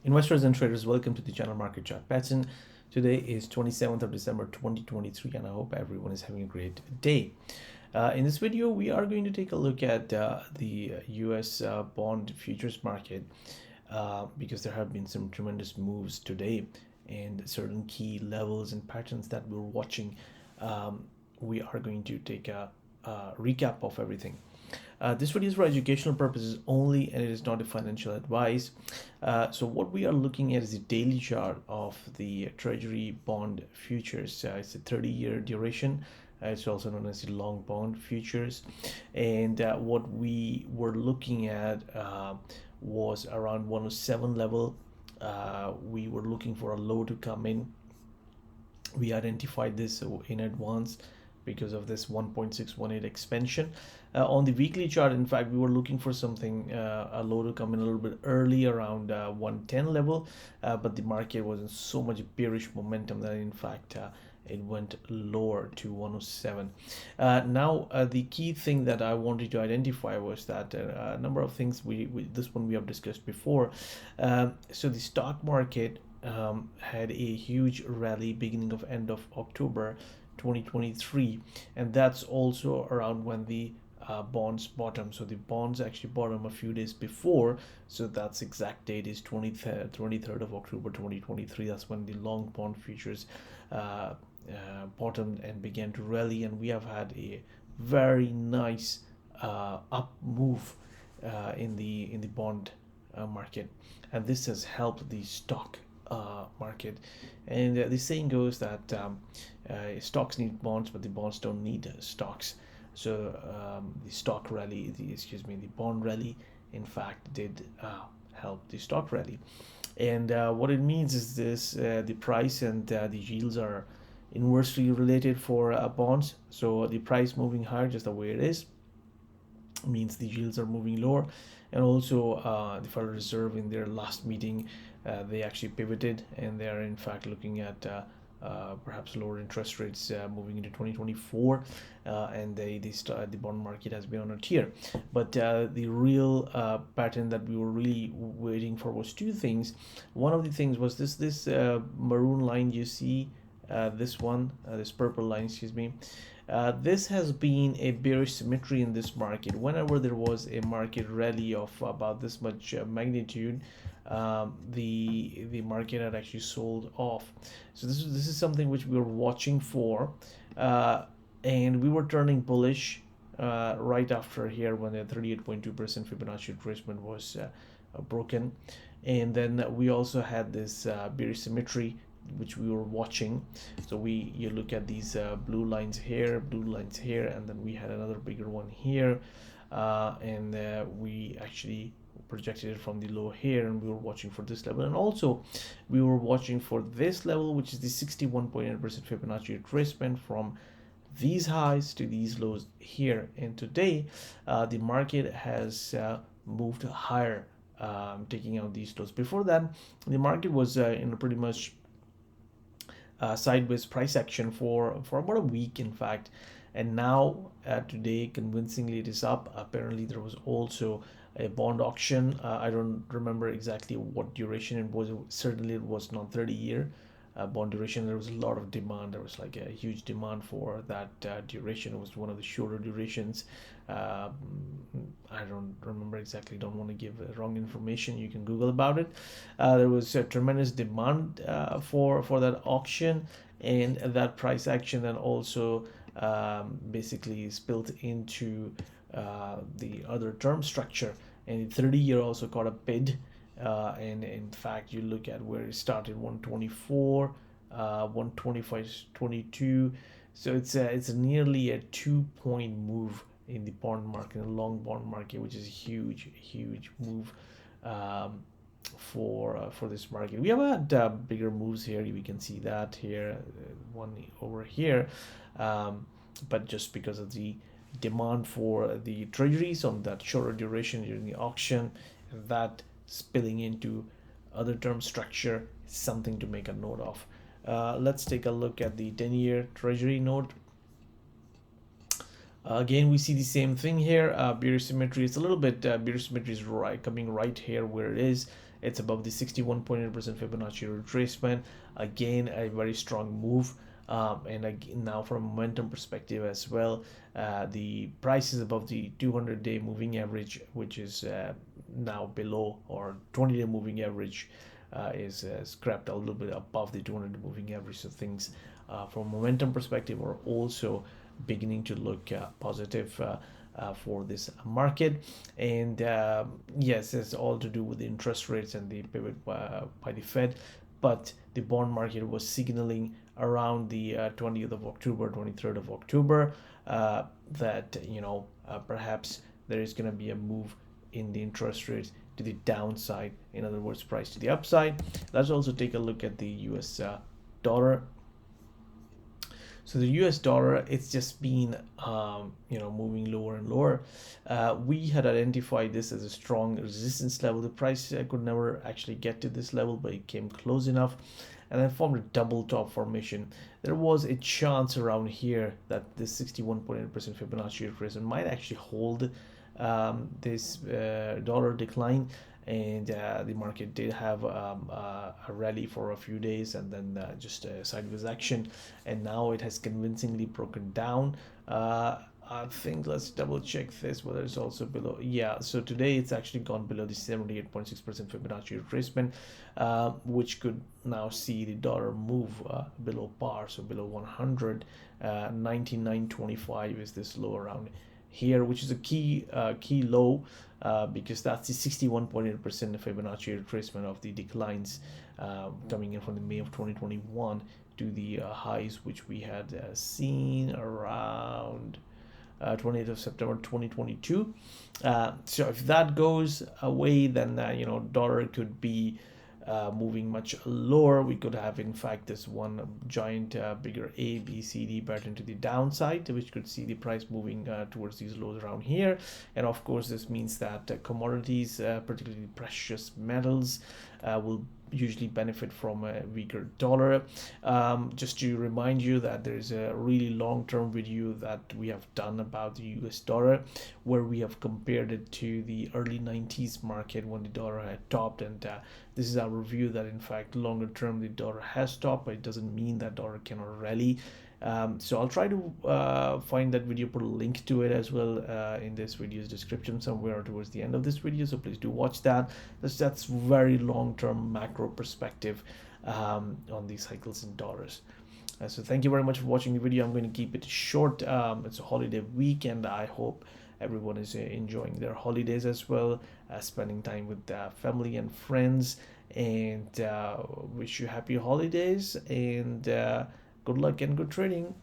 Investors and traders, welcome to the channel Market Chart Pattern. Today is 27th of December 2023, and I hope everyone is having a great day. In this video, we are going to take a look at the US bond futures market because there have been some tremendous moves today and certain key levels and patterns that we're watching. We are going to take a recap of everything. This video is for educational purposes only, and it is not a financial advice. So what we are looking at is the daily chart of the Treasury bond futures. It's a 30-year duration. It's also known as the long bond futures. And what we were looking at was around 107 level. We were looking for a low to come in. We identified this in advance because of this 1.618 expansion. On the weekly chart, in fact, we were looking for something, a low to come in a little bit early around 110 level, but the market was in so much bearish momentum that in fact it went lower to 107. Now, the key thing that I wanted to identify was that a number of things this one we have discussed before. So the stock market had a huge rally beginning of end of October 2023, and that's also around when the bonds bottom. So the bonds actually bottom a few days before, so that's exact date is 23rd of October 2023. That's when the long bond futures bottomed and began to rally, and we have had a very nice up move in the bond market, and this has helped the stock market. And the saying goes that stocks need bonds, but the bonds don't need stocks. So the stock rally, the bond rally, in fact, did help the stock rally. And what it means is this: the price and the yields are inversely related for bonds. So the price moving higher, just the way it is, means the yields are moving lower. And also the Federal Reserve in their last meeting, they actually pivoted, and they are in fact looking at perhaps lower interest rates moving into 2024, and the bond market has been on a tear. But the real pattern that we were really waiting for was two things. One of the things was this maroon line you see, this purple line, excuse me. This has been a bearish symmetry in this market. Whenever there was a market rally of about this much magnitude, the market had actually sold off. So this is something which we were watching for, and we were turning bullish right after here when the 38.2% Fibonacci retracement was broken, and then we also had this bearish symmetry which we were watching. So you look at these blue lines here, and then we had another bigger one here, and we actually projected it from the low here, and we were watching for this level, and also we were watching for this level, which is the 61.8% Fibonacci retracement from these highs to these lows here. And today the market has moved higher, taking out these lows. Before that, the market was in a pretty much sideways price action for about a week, in fact. And now today, convincingly, it is up. Apparently, there was also a bond auction. I don't remember exactly what duration it was. Certainly, it was not 30-year bond duration. There was a lot of demand. There was like a huge demand for that duration. It was one of the shorter durations. I don't remember exactly. Don't want to give wrong information. You can Google about it. There was a tremendous demand for that auction, and that price action then also basically spilled into the other term structure, and the 30-year also caught a bid. And in fact, you look at where it started, 124, 125, 22. So it's nearly a 2-point move in the bond market, the long bond market, which is a huge move for this market. We have had bigger moves here. We can see that here, one over here, but just because of the demand for the treasuries on that shorter duration during the auction, that spilling into other term structure is something to make a note of. Let's take a look at the 10-year treasury note. Again, we see the same thing here. Bearish symmetry is a little bit bearish symmetry is coming right here where it is, It's above the 61.8% Fibonacci retracement. Again, a very strong move. And again, now from a momentum perspective as well, the price is above the 200-day moving average, which is now below, or 20-day moving average is scrapped a little bit above the 200 moving average. So things from momentum perspective are also beginning to look positive for this market. And yes, it's all to do with the interest rates and the pivot by the Fed. But the bond market was signaling around the 20th of October, 23rd of October, that perhaps there is going to be a move in the interest rates to the downside. In other words, price to the upside. Let's also take a look at the US dollar. So the US dollar, it's just been moving lower and lower. We had identified this as a strong resistance level. The price could never actually get to this level, but it came close enough and then formed a double top formation. There was a chance around here that this 61.8% Fibonacci retracement might actually hold this dollar decline, and the market did have a rally for a few days and then just a sideways action, and now it has convincingly broken down. I think let's double check this whether it's also below. Yeah, so today it's actually gone below the 78.6% Fibonacci retracement, which could now see the dollar move below par, so below 100. 99.25 is this low around here, which is a key low, because that's the 61.8% Fibonacci retracement of the declines coming in from the May of 2021 to the highs which we had seen around 28th of September 2022. So if that goes away, then dollar could be moving much lower. We could have, in fact, this one giant bigger A, B, C, D pattern to the downside, which could see the price moving towards these lows around here. And of course, this means that commodities, particularly precious metals, will usually benefit from a weaker dollar. Just to remind you that there's a really long-term video that we have done about the US dollar, where we have compared it to the early 90s market when the dollar had topped, and this is our review that in fact longer term the dollar has topped, but it doesn't mean that dollar cannot rally. So I'll try to find that video, put a link to it as well in this video's description somewhere towards the end of this video, so please do watch that. That's very long-term macro perspective on these cycles in dollars. So thank you very much for watching the video. I'm going to keep it short. It's a holiday weekend. I hope everyone is enjoying their holidays as well, spending time with family and friends, and wish you happy holidays, and good luck and good trading.